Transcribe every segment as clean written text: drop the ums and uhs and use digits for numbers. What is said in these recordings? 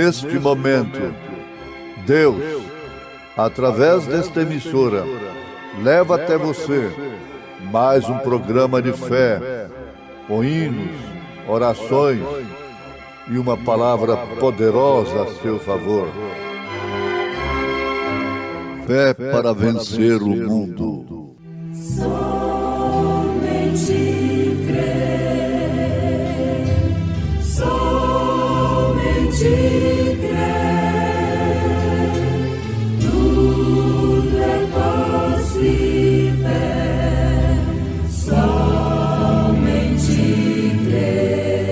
neste momento, Deus, através desta emissora, leva até você mais um programa de fé, com hinos, orações e uma palavra poderosa a seu favor. Fé para vencer o mundo. Somente crer, somente crer, tudo é possível, somente crer,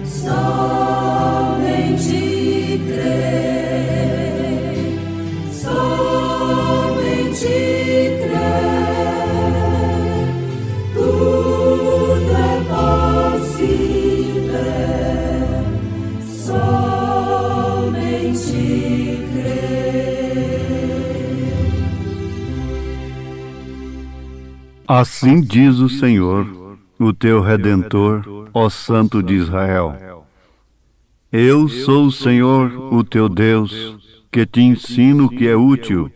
somente crer, somente crer, tudo é possível, somente crer. Assim diz o Senhor, o teu Redentor, ó Santo de Israel. Eu sou o Senhor, o teu Deus, que te ensino o que é útil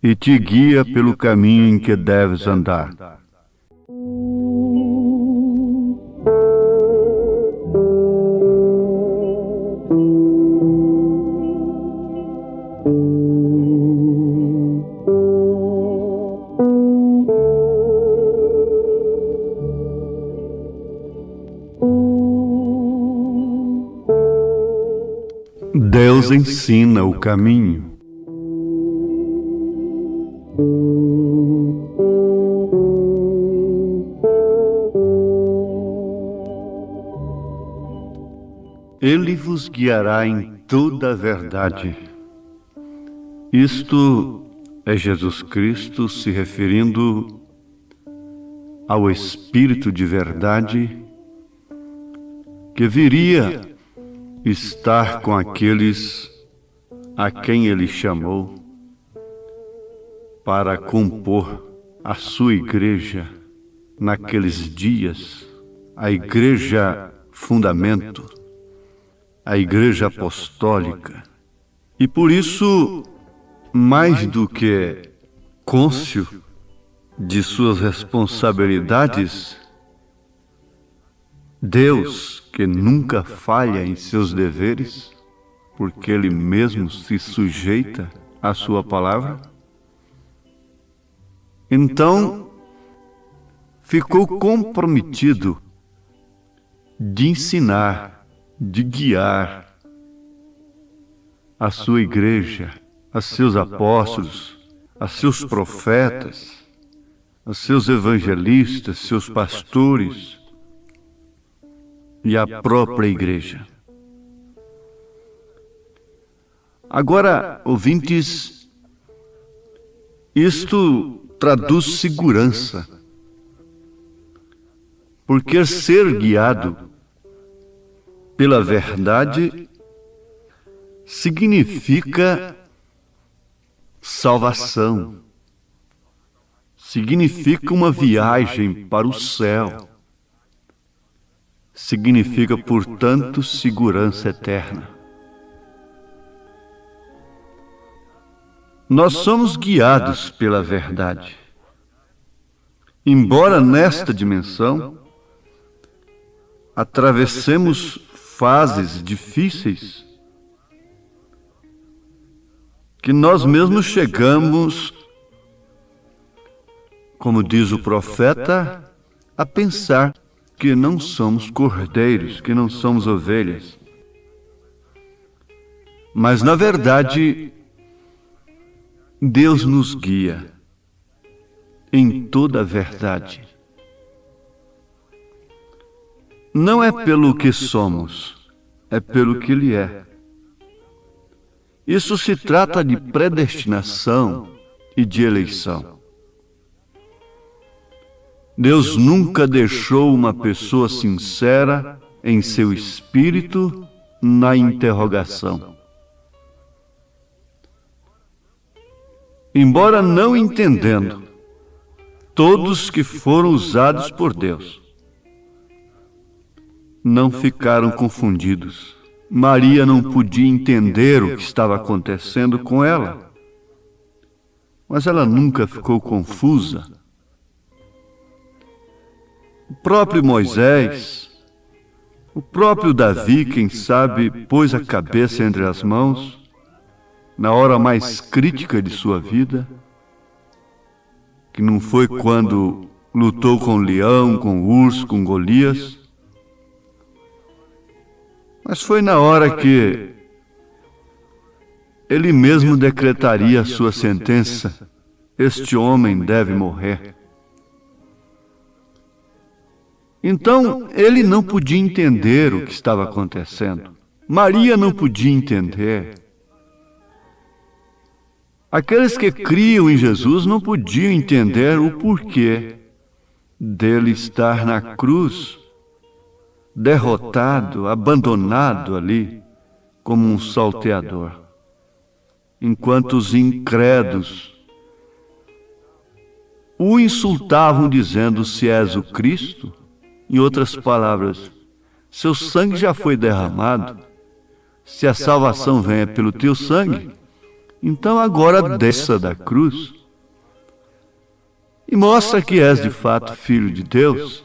e te guia pelo caminho em que deves andar. Deus ensina o caminho. Ele vos guiará em toda a verdade. Isto é Jesus Cristo se referindo ao Espírito de verdade que viria estar com aqueles a quem Ele chamou para compor a sua igreja naqueles dias, a igreja fundamento, a igreja apostólica. E por isso, mais do que cônscio de suas responsabilidades, Deus, que nunca falha em seus deveres, porque Ele mesmo se sujeita à sua palavra, então ficou comprometido de ensinar, de guiar a sua igreja, a seus apóstolos, a seus profetas, a seus evangelistas, seus pastores e a própria igreja. Agora, ouvintes, isto traduz segurança, porque ser guiado pela verdade significa salvação, significa uma viagem para o céu, significa, portanto, segurança eterna. Nós somos guiados pela verdade. Embora nesta dimensão atravessemos fases difíceis, que nós mesmos chegamos, como diz o profeta, a pensar que não somos cordeiros, que não somos ovelhas. Mas, na verdade, Deus nos guia em toda a verdade. Não é pelo que somos, é pelo que Ele é. Isso se trata de predestinação e de eleição. Deus nunca deixou uma pessoa sincera em seu espírito na interrogação. Embora não entendendo, todos que foram usados por Deus não ficaram confundidos, Maria não podia entender o que estava acontecendo com ela, mas ela nunca ficou confusa. O próprio Moisés, o próprio Davi, quem sabe, pôs a cabeça entre as mãos na hora mais crítica de sua vida, que não foi quando lutou com o leão, com o urso, com Golias, mas foi na hora que ele mesmo decretaria a sua sentença: este homem deve morrer. Então, ele não podia entender o que estava acontecendo. Maria não podia entender. Aqueles que criam em Jesus não podiam entender o porquê dele estar na cruz, derrotado, abandonado ali, como um salteador, enquanto os incrédulos o insultavam dizendo: se és o Cristo, em outras palavras, seu sangue já foi derramado, se a salvação vem pelo teu sangue, então agora desça da cruz e mostra que és de fato filho de Deus.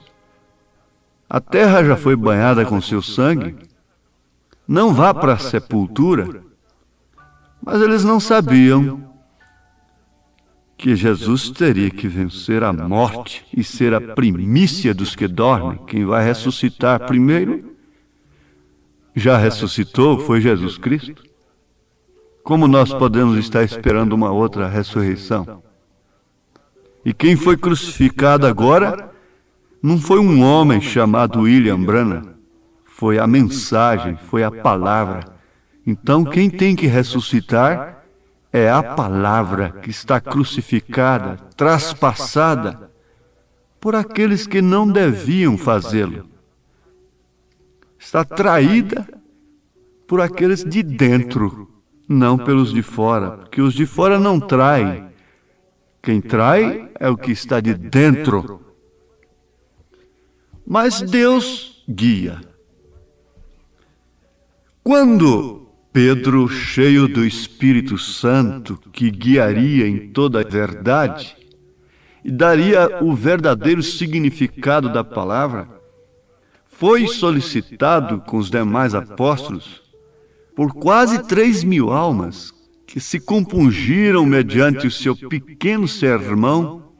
A terra já foi banhada com seu sangue, não vá para a sepultura. Mas eles não sabiam que Jesus teria que vencer a morte e ser a primícia dos que dormem. Quem vai ressuscitar primeiro, já ressuscitou, foi Jesus Cristo. Como nós podemos estar esperando uma outra ressurreição? E quem foi crucificado agora não foi um homem chamado William Branham, foi a mensagem, foi a palavra. Então quem tem que ressuscitar é a palavra que está crucificada, traspassada por aqueles que não deviam fazê-lo. Está traída por aqueles de dentro, não pelos de fora, porque os de fora não traem. Quem trai é o que está de dentro. Mas Deus guia. Quando Pedro, cheio do Espírito Santo, que guiaria em toda a verdade e daria o verdadeiro significado da palavra, foi solicitado com os demais apóstolos por quase 3.000 almas que se compungiram mediante o seu pequeno sermão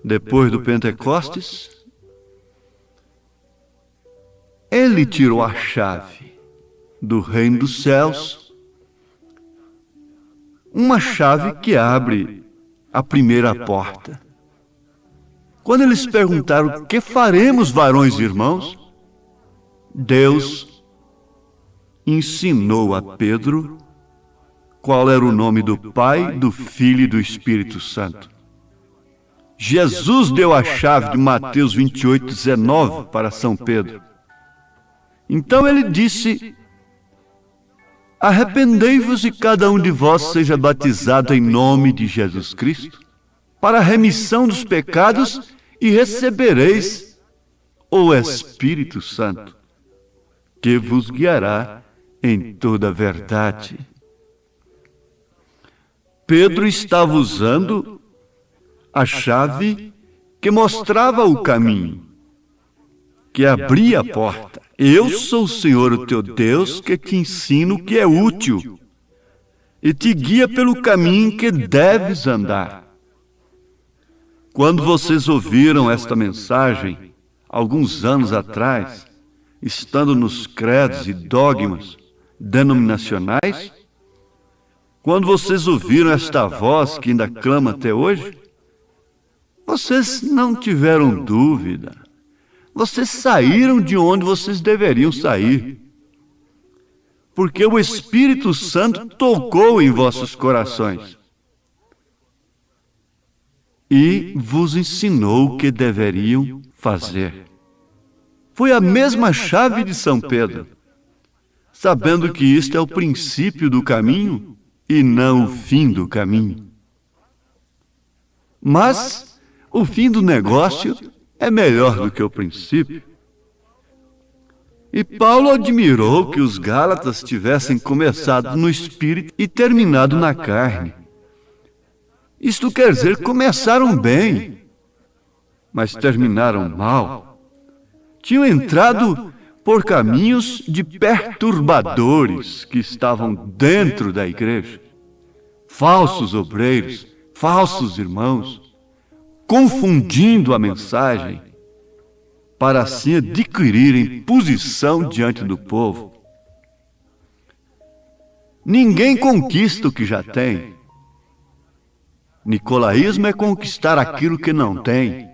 depois do Pentecostes. Ele tirou a chave do reino dos céus, uma chave que abre a primeira porta. Quando eles perguntaram: que faremos, varões e irmãos? Deus ensinou a Pedro qual era o nome do Pai, do Filho e do Espírito Santo. Jesus deu a chave de Mateus 28:19 para São Pedro. Então ele disse: arrependei-vos e cada um de vós seja batizado em nome de Jesus Cristo, para a remissão dos pecados, e recebereis o Espírito Santo, que vos guiará em toda a verdade. Pedro estava usando a chave que mostrava o caminho, que abria a porta. Eu sou o Senhor, o teu Deus, que te ensino o que é útil e te guia pelo caminho que deves andar. Quando vocês ouviram esta mensagem, alguns anos atrás, estando nos credos e dogmas denominacionais, quando vocês ouviram esta voz que ainda clama até hoje, vocês não tiveram dúvida. Vocês saíram de onde vocês deveriam sair, porque o Espírito Santo tocou em vossos corações e vos ensinou o que deveriam fazer. Foi a mesma chave de São Pedro, sabendo que isto é o princípio do caminho e não o fim do caminho. Mas o fim do negócio é melhor do que o princípio. E Paulo admirou que os Gálatas tivessem começado no espírito e terminado na carne. Isto quer dizer, começaram bem, mas terminaram mal. Tinham entrado por caminhos de perturbadores que estavam dentro da igreja. Falsos obreiros, falsos irmãos, confundindo a mensagem, para assim adquirirem posição diante do povo. Ninguém conquista o que já tem. Nicolaísmo é conquistar aquilo que não tem.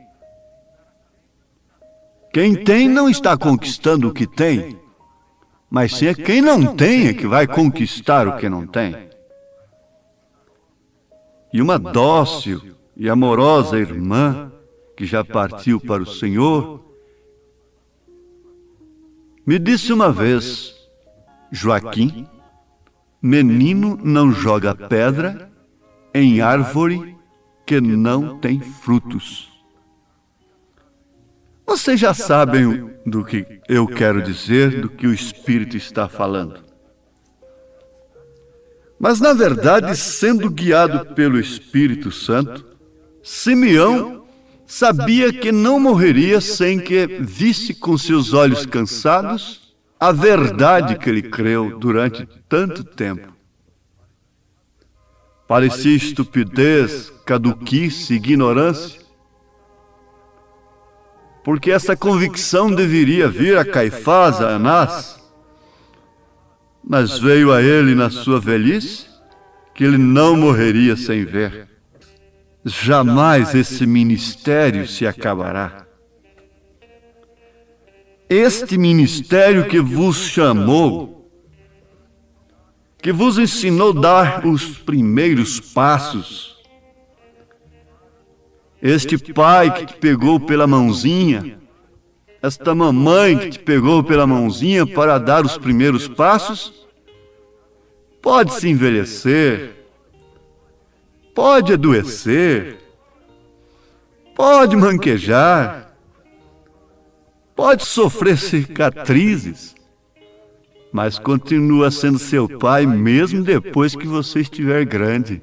Quem tem não está conquistando o que tem, mas sim é quem não tem é que vai conquistar o que não tem. E uma dócil e amorosa irmã, que já partiu para o Senhor, me disse uma vez: Joaquim, menino não joga pedra em árvore que não tem frutos. Vocês já sabem do que eu quero dizer, do que o Espírito está falando. Mas, na verdade, sendo guiado pelo Espírito Santo, Simeão sabia que não morreria sem que visse com seus olhos cansados a verdade que ele creu durante tanto tempo. Parecia estupidez, caduquice, ignorância, porque essa convicção deveria vir a Caifás, a Anás, mas veio a ele na sua velhice que ele não morreria sem ver. Jamais esse ministério se acabará. Este ministério que vos chamou, que vos ensinou a dar os primeiros passos, este pai que te pegou pela mãozinha, esta mamãe que te pegou pela mãozinha para dar os primeiros passos, pode se envelhecer, pode adoecer, pode manquejar, pode sofrer cicatrizes, mas continua sendo seu pai mesmo depois que você estiver grande.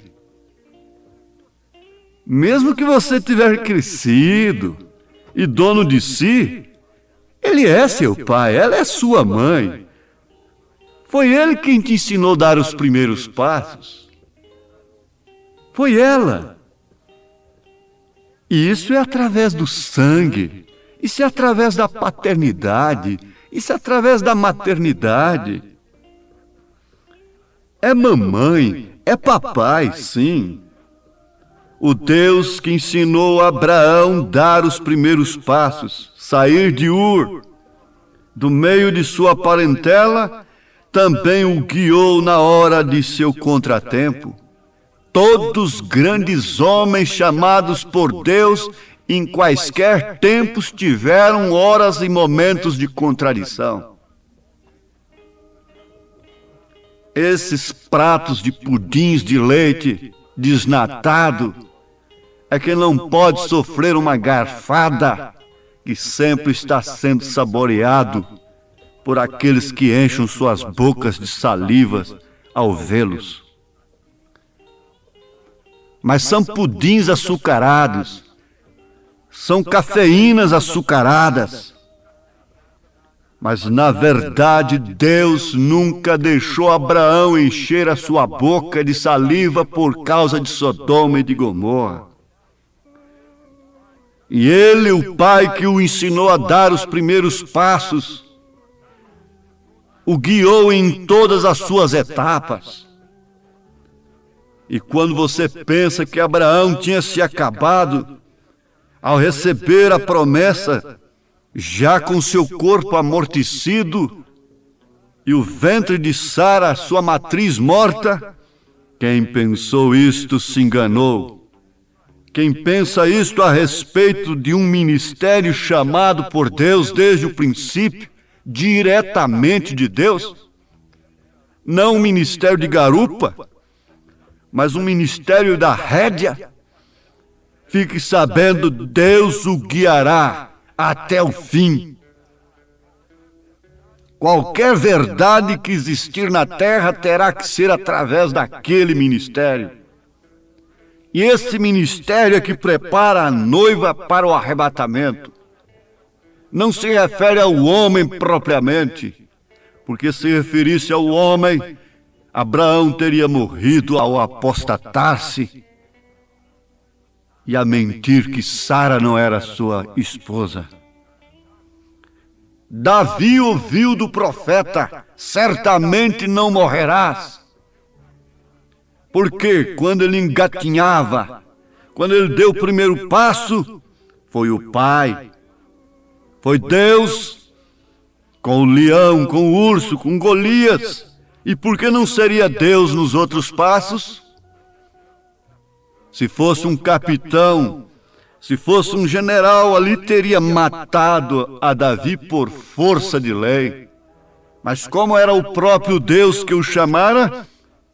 Mesmo que você tiver crescido e dono de si, ele é seu pai, ela é sua mãe. Foi ele quem te ensinou a dar os primeiros passos. Foi ela. E isso é através do sangue, isso é através da paternidade, isso é através da maternidade. É mamãe, é papai, sim. O Deus que ensinou a Abraão a dar os primeiros passos, sair de Ur, do meio de sua parentela, também o guiou na hora de seu contratempo. Todos grandes homens chamados por Deus, em quaisquer tempos, tiveram horas e momentos de contradição. Esses pratos de pudins de leite desnatado é que não pode sofrer uma garfada que sempre está sendo saboreado por aqueles que enchem suas bocas de salivas ao vê-los. Mas são pudins açucarados, são cafeínas açucaradas. Mas, na verdade, Deus nunca deixou Abraão encher a sua boca de saliva por causa de Sodoma e de Gomorra. E ele, o pai que o ensinou a dar os primeiros passos, o guiou em todas as suas etapas. E quando você pensa que Abraão tinha se acabado, ao receber a promessa, já com seu corpo amortecido e o ventre de Sara, sua matriz morta, quem pensou isto se enganou. Quem pensa isto a respeito de um ministério chamado por Deus desde o princípio, diretamente de Deus, não um ministério de garupa, mas um ministério da rédea, fique sabendo, Deus o guiará até o fim. Qualquer verdade que existir na terra terá que ser através daquele ministério. E esse ministério é que prepara a noiva para o arrebatamento. Não se refere ao homem propriamente, porque se referisse ao homem, Abraão teria morrido ao apostatar-se e a mentir que Sara não era sua esposa. Davi ouviu do profeta: certamente não morrerás. Porque quando ele engatinhava, quando ele deu o primeiro passo, foi o pai, foi Deus, com o leão, com o urso, com Golias. E por que não seria Deus nos outros passos? Se fosse um capitão, se fosse um general, ali teria matado a Davi por força de lei. Mas como era o próprio Deus que o chamara,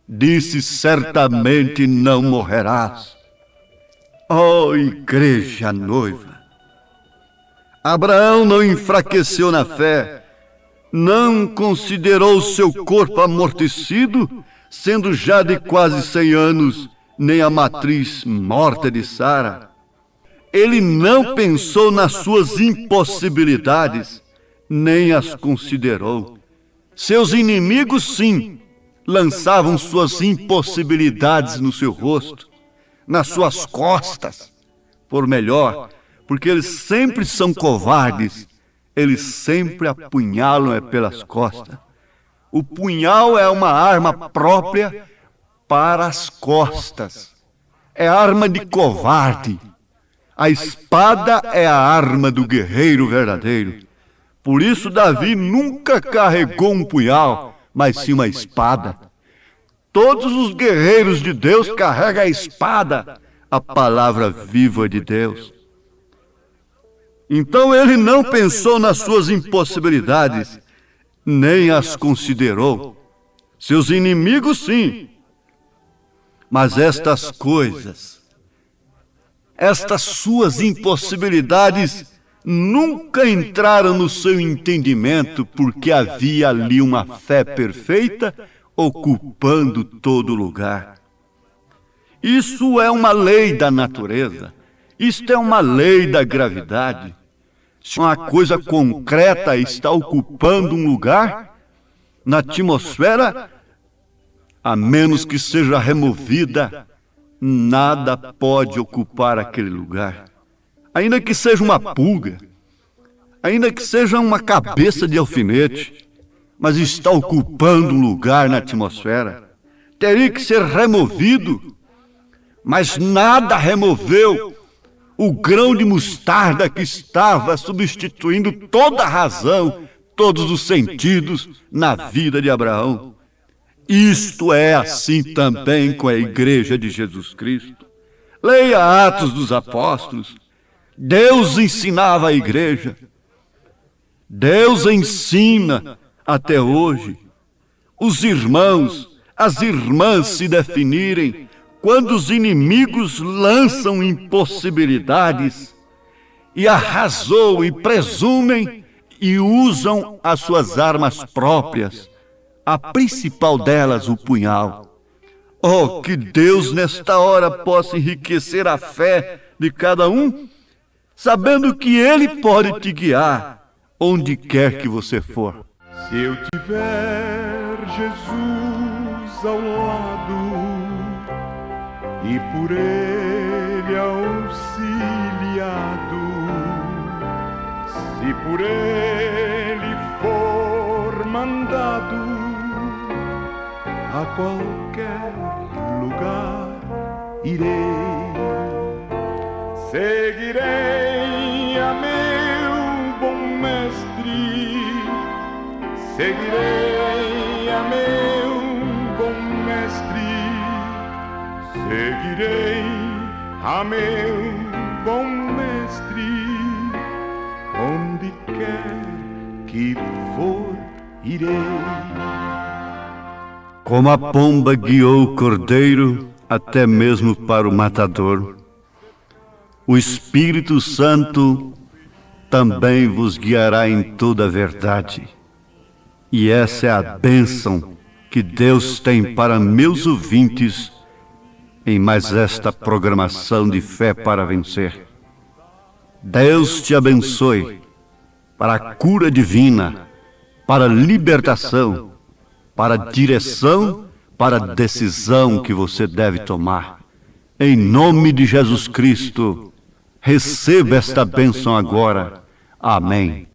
disse: certamente não morrerás. Oh, igreja noiva! Abraão não enfraqueceu na fé, não considerou seu corpo amortecido, sendo já de quase 100 anos, nem a matriz morta de Sara. Ele não pensou nas suas impossibilidades, nem as considerou. Seus inimigos, sim, lançavam suas impossibilidades no seu rosto, nas suas costas. Por melhor, porque eles sempre são covardes, eles sempre apunhalam pelas costas. O punhal é uma arma própria para as costas. É arma de covarde. A espada é a arma do guerreiro verdadeiro. Por isso Davi nunca carregou um punhal, mas sim uma espada. Todos os guerreiros de Deus carregam a espada, a palavra viva de Deus. Então ele não pensou nas suas impossibilidades, nem as considerou. Seus inimigos, sim. Mas estas coisas, estas suas impossibilidades, nunca entraram no seu entendimento, porque havia ali uma fé perfeita ocupando todo lugar. Isso é uma lei da natureza. Isto é uma lei da gravidade. Se uma coisa concreta está ocupando um lugar na atmosfera, a menos que seja removida, nada pode ocupar aquele lugar. Ainda que seja uma pulga, ainda que seja uma cabeça de alfinete, mas está ocupando um lugar na atmosfera. Teria que ser removido, mas nada removeu o grão de mostarda que estava substituindo toda a razão, todos os sentidos na vida de Abraão. Isto é assim também com a igreja de Jesus Cristo. Leia Atos dos Apóstolos. Deus ensinava a igreja. Deus ensina até hoje. Os irmãos, as irmãs se definirem quando os inimigos lançam impossibilidades e arrasou e presumem e usam as suas armas próprias, a principal delas o punhal. Oh, que Deus nesta hora possa enriquecer a fé de cada um, sabendo que Ele pode te guiar onde quer que você for. Se eu tiver Jesus ao lado e por Ele auxiliado, se por Ele for mandado a qualquer lugar, irei, seguirei a meu bom mestre, seguirei a meu bom mestre, seguirei a meu bom mestre, onde quer que for, irei. Como a pomba guiou o cordeiro até mesmo para o matador, o Espírito Santo também vos guiará em toda a verdade. E essa é a bênção que Deus tem para meus ouvintes em mais esta programação de Fé para Vencer. Deus te abençoe para a cura divina, para a libertação, para a direção, para a decisão que você deve tomar. Em nome de Jesus Cristo, receba esta bênção agora. Amém.